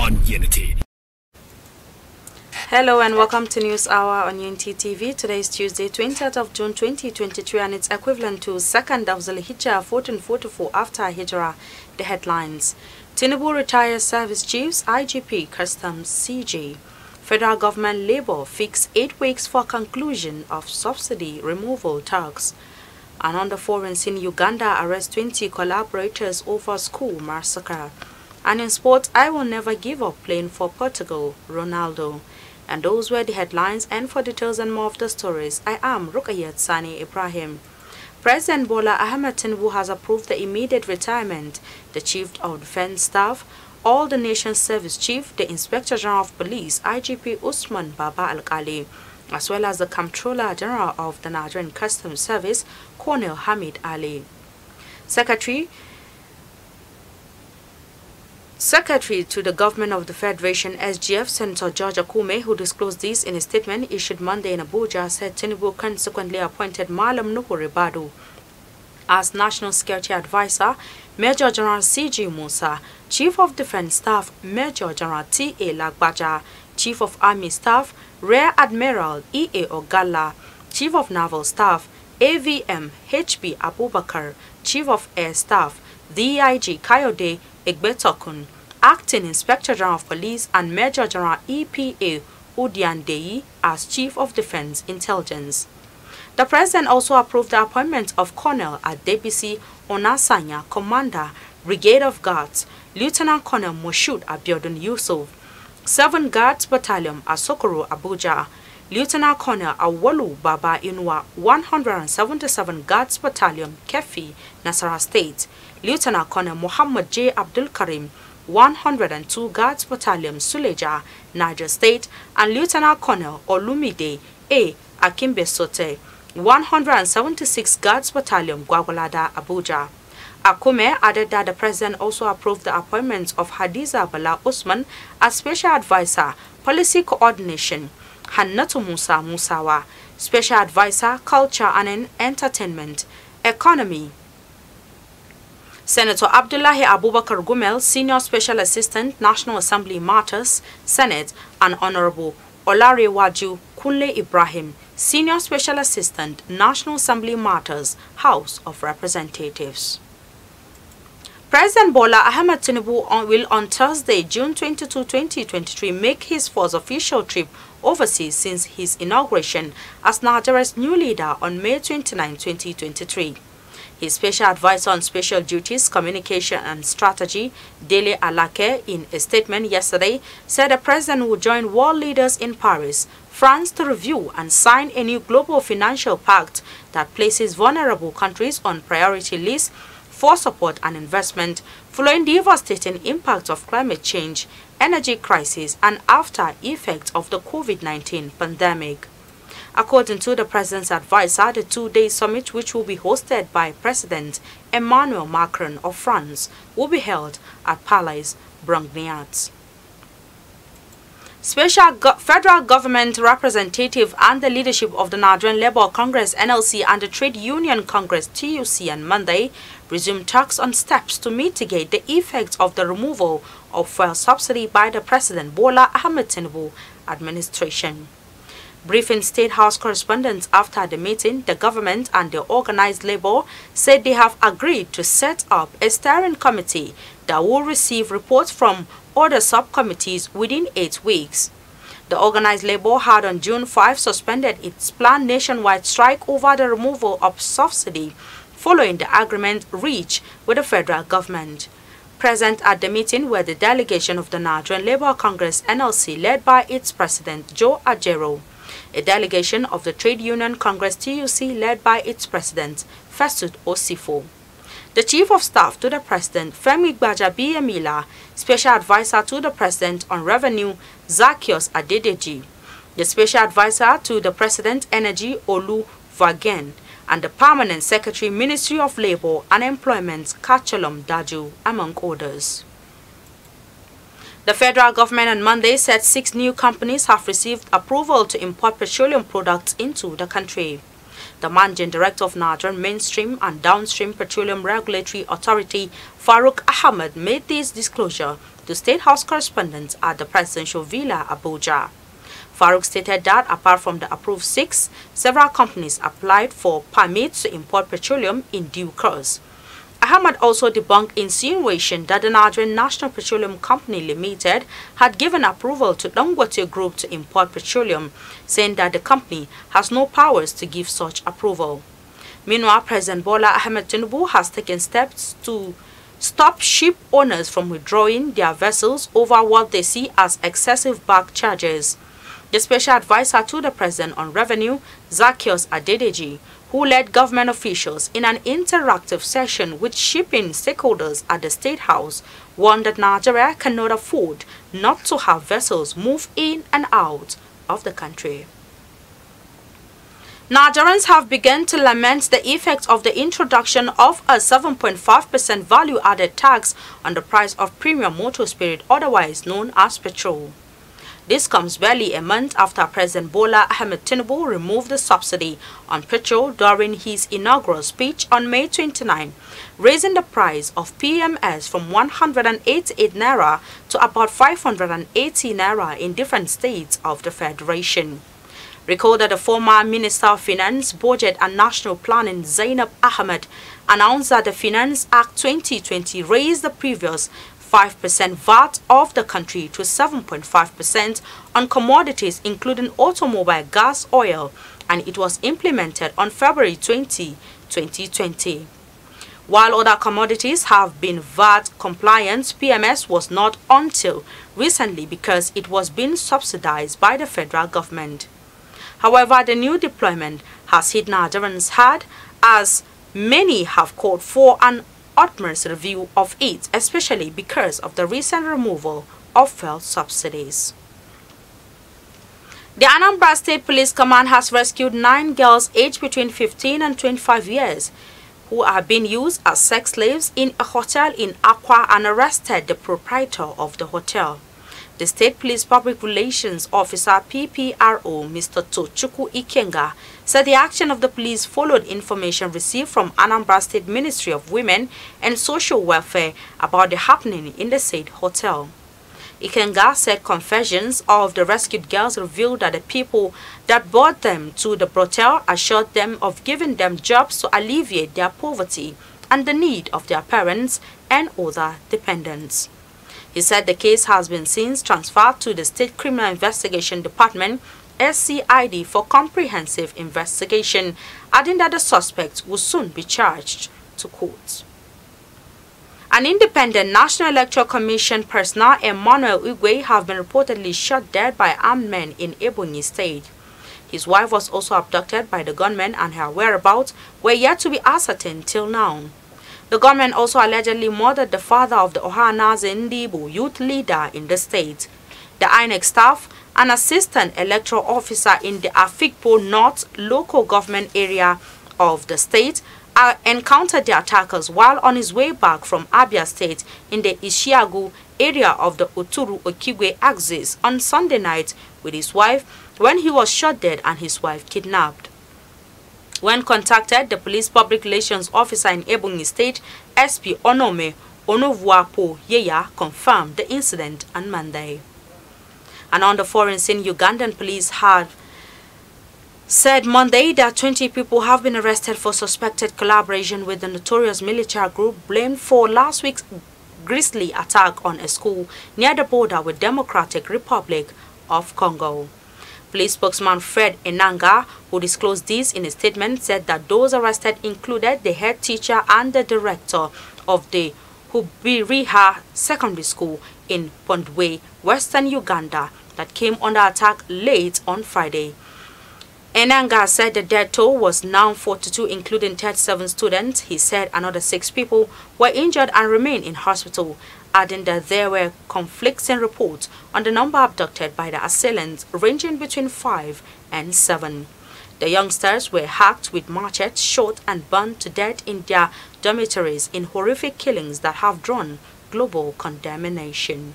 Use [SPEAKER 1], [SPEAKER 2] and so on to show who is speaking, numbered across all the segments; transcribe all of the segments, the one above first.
[SPEAKER 1] on Unity.
[SPEAKER 2] Hello and welcome to News Hour on Unity TV. Today is Tuesday, 20th of June 2023 and it's equivalent to 2nd of Zulhijjah 1444 after Hijrah. The headlines: Tinubu retires service chiefs, IGP, Customs, CJ. Federal government labor fix 8 weeks for conclusion of subsidy removal talks. And on the foreign scene, Uganda arrests 20 collaborators over school massacre. And in sports, I will never give up playing for Portugal, Ronaldo. And those were the headlines, and for details and more of the stories, I am Rukayat Sani Ibrahim. President Bola Ahmed Tinubu has approved the immediate retirement, the Chief of Defense Staff, all the nation's service chief, the Inspector General of Police, IGP Usman Baba Al-Kali, as well as the Comptroller General of the Nigerian Customs Service, Colonel Hamid Ali. Secretary to the Government of the Federation, SGF, Senator George Akume, who disclosed this in a statement issued Monday in Abuja, said Tinubu consequently appointed Malam Nuhu Ribadu as National Security Advisor, Major General C.G. Musa, Chief of Defense Staff, Major General T.A. Lagbaja, Chief of Army Staff, Rear Admiral E.A. Ogalla, Chief of Naval Staff, AVM H.B. Abubakar, Chief of Air Staff, DIG Kayode Egbetokun, Acting Inspector General of Police, and Major General EPA Udiandeyi as Chief of Defense Intelligence. The President also approved the appointment of Colonel Adebisi Onasanya, Commander, Brigade of Guards, Lieutenant Colonel Moshood Abiodun Yusuf, 7 Guards Battalion Asokoro Abuja, Lieutenant Colonel Awolu Baba Inua, 177 Guards Battalion Kefi, Nasarawa State, Lieutenant Colonel Muhammad J. Abdul Karim, 102 Guards Battalion Suleja, Niger State, and Lieutenant Colonel Olumide A. Akimbe Sote, 176 Guards Battalion Gwagwalada, Abuja. Akume added that the President also approved the appointment of Hadiza Bala Usman as Special Advisor, Policy Coordination, Hannatu Musa Musawa, Special Advisor, Culture and Entertainment, Economy. Senator Abdullahi Abubakar Gumel, Senior Special Assistant, National Assembly Matters, Senate, and Honorable Olarewaju Kunle Ibrahim, Senior Special Assistant, National Assembly Matters, House of Representatives. President Bola Ahmed Tinubu will on Thursday, June 22, 2023, make his first official trip overseas since his inauguration as Nigeria's new leader on May 29, 2023. His Special Advisor on Special Duties, Communication and Strategy, Dele Alake, in a statement yesterday, said the President will join world leaders in Paris, France, to review and sign a new global financial pact that places vulnerable countries on priority lists for support and investment following devastating impacts of climate change, energy crisis, and after effects of the COVID-19 pandemic. According to the President's advisor, the 2-day summit, which will be hosted by President Emmanuel Macron of France, will be held at Palais Brongniart. Federal government representative and the leadership of the Nigerian Labour Congress (NLC) and the Trade Union Congress (TUC) on Monday resumed talks on steps to mitigate the effects of the removal of fuel subsidy by the President Bola Ahmed Tinubu administration. Briefing State House correspondents after the meeting, the government and the organized labor said they have agreed to set up a steering committee that will receive reports from other subcommittees within 8 weeks. The organized labor had on June 5 suspended its planned nationwide strike over the removal of subsidy following the agreement reached with the federal government. Present at the meeting were the delegation of the Nigerian Labour Congress (NLC) led by its president Joe Ajero, a delegation of the Trade Union Congress (TUC) led by its president Festus Osifo, the Chief of Staff to the President Femi Gbajabiamila, Special Advisor to the President on Revenue Zacchaeus Adedeji, the Special Advisor to the President Energy Olu Vagen, and the Permanent Secretary Ministry of Labour and Employment Kachalom Daju, among others. The federal government on Monday said 6 new companies have received approval to import petroleum products into the country. The managing director of Nigerian Mainstream and Downstream Petroleum Regulatory Authority, Farouk Ahmed, made this disclosure to State House correspondents at the Presidential Villa, Abuja. Farouk stated that apart from the approved 6, several companies applied for permits to import petroleum in due course. Ahmed also debunked insinuation that the Nigerian National Petroleum Company Limited had given approval to Dangote Group to import petroleum, saying that the company has no powers to give such approval. Meanwhile, President Bola Ahmed Tinubu has taken steps to stop ship owners from withdrawing their vessels over what they see as excessive back charges. The special advisor to the president on revenue, Zacchaeus Adedeji, who led government officials in an interactive session with shipping stakeholders at the State House, warned that Nigeria cannot afford not to have vessels move in and out of the country. Nigerians have begun to lament the effect of the introduction of a 7.5% value-added tax on the price of premium motor spirit, otherwise known as petrol. This comes barely a month after President Bola Ahmed Tinubu removed the subsidy on petrol during his inaugural speech on May 29, raising the price of PMS from 188 naira to about 580 naira in different states of the Federation. Recall that the former Minister of Finance, Budget and National Planning, Zainab Ahmed, announced that the Finance Act 2020 raised the previous 5% VAT of the country to 7.5% on commodities including automobile gas oil, and it was implemented on February 20, 2020. While other commodities have been VAT compliant, PMS was not until recently because it was being subsidized by the federal government. However, the new deployment has hit Nigerians hard, as many have called for an utmost review of it, especially because of the recent removal of fuel subsidies. The Anambra State Police Command has rescued 9 girls aged between 15 and 25 years who are being used as sex slaves in a hotel in Akwai and arrested the proprietor of the hotel. The State Police Public Relations Officer PPRO, Mr. Tochukwu Ikenga, said the action of the police followed information received from Anambra State Ministry of Women and Social Welfare about the happening in the said hotel. Ikenga said confessions of the rescued girls revealed that the people that brought them to the brothel assured them of giving them jobs to alleviate their poverty and the need of their parents and other dependents. He said the case has been since transferred to the State Criminal Investigation Department, SCID, for comprehensive investigation, adding that the suspect will soon be charged to court. An independent National Electoral Commission personnel, Emmanuel Igwe, have been reportedly shot dead by armed men in Ebonyi State. His wife was also abducted by the gunmen and her whereabouts were yet to be ascertained till now. The government also allegedly murdered the father of the Ohanaeze Ndigbo youth leader in the state. The INEC staff, an assistant electoral officer in the Afikpo North local government area of the state, encountered the attackers while on his way back from Abia State in the Ishiagu area of the Oturu Okigwe axis on Sunday night with his wife when he was shot dead and his wife kidnapped. When contacted, the police public relations officer in Ebonyi State, SP Onome Onovuapo Yeya, confirmed the incident on Monday. And on the foreign scene, Ugandan police have said Monday that 20 people have been arrested for suspected collaboration with the notorious military group blamed for last week's grisly attack on a school near the border with Democratic Republic of Congo. Police spokesman Fred Enanga, who disclosed this in a statement, said that those arrested included the head teacher and the director of the Hubiriha Secondary School in Pondwe, Western Uganda, that came under attack late on Friday. Enanga said the death toll was now 42, including 37 students. He said another 6 people were injured and remain in hospital, adding that there were conflicting reports on the number abducted by the assailants, ranging between 5 and 7. The youngsters were hacked with machetes, shot and burned to death in their dormitories in horrific killings that have drawn global condemnation.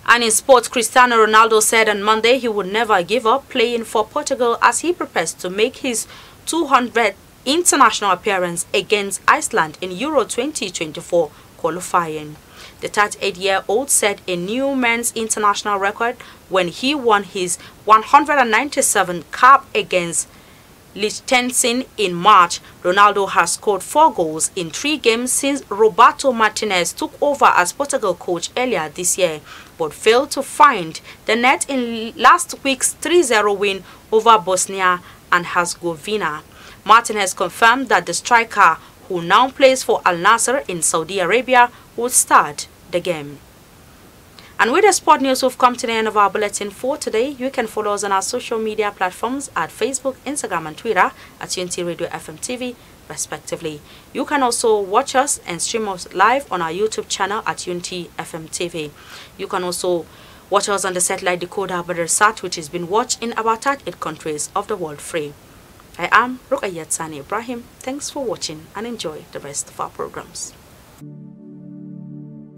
[SPEAKER 2] And in sports, Cristiano Ronaldo said on Monday he would never give up playing for Portugal as he prepares to make his 200th international appearance against Iceland in Euro 2024 qualifying. The 38-year-old set a new men's international record when he won his 197th cap against Liechtenstein in March. Ronaldo has scored 4 goals in 3 games since Roberto Martinez took over as Portugal coach earlier this year, but failed to find the net in last week's 3-0 win over Bosnia and Herzegovina. Martinez confirmed that the striker, who now plays for Al Nassr in Saudi Arabia, would start the game. And with the sport news, we've come to the end of our bulletin for today. You can follow us on our social media platforms at Facebook, Instagram and Twitter at UNT Radio FM TV, respectively. You can also watch us and stream us live on our YouTube channel at UNT FM TV. You can also watch us on the satellite decoder Badarsat, which has been watched in about 38 countries of the world free. I am Rukayat Sani Ibrahim. Thanks for watching and enjoy the rest of our programs.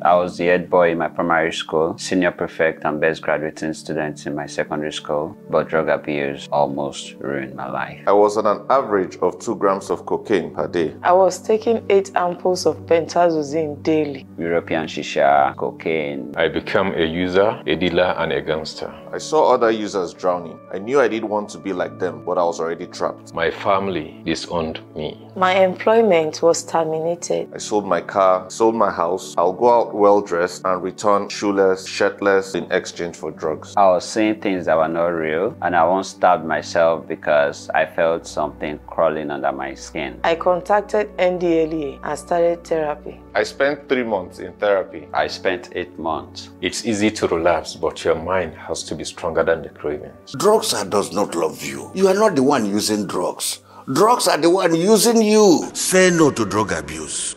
[SPEAKER 1] I was the head boy in my primary school, senior prefect and best graduating student in my secondary school, but drug abuse almost ruined my life.
[SPEAKER 3] I was on an average of 2 grams of cocaine per day.
[SPEAKER 4] I was taking 8 ampoules of pentazosine daily.
[SPEAKER 1] European shisha, cocaine.
[SPEAKER 5] I became a user, a dealer and a gangster.
[SPEAKER 3] I saw other users drowning. I knew I didn't want to be like them, but I was already trapped.
[SPEAKER 5] My family disowned me.
[SPEAKER 4] My employment was terminated.
[SPEAKER 3] I sold my car, sold my house. I'll go out well-dressed and return shoeless, shirtless in exchange for drugs.
[SPEAKER 1] I was seeing things that were not real, and I once stabbed myself because I felt something crawling under my skin.
[SPEAKER 4] I contacted NDLEA and started therapy.
[SPEAKER 3] I spent 3 months in therapy.
[SPEAKER 1] I spent 8 months.
[SPEAKER 5] It's easy to relapse, but your mind has to be stronger than the cravings.
[SPEAKER 6] Drugs does not love you. You are not the one using drugs. Drugs are the one using you. Say no to drug abuse.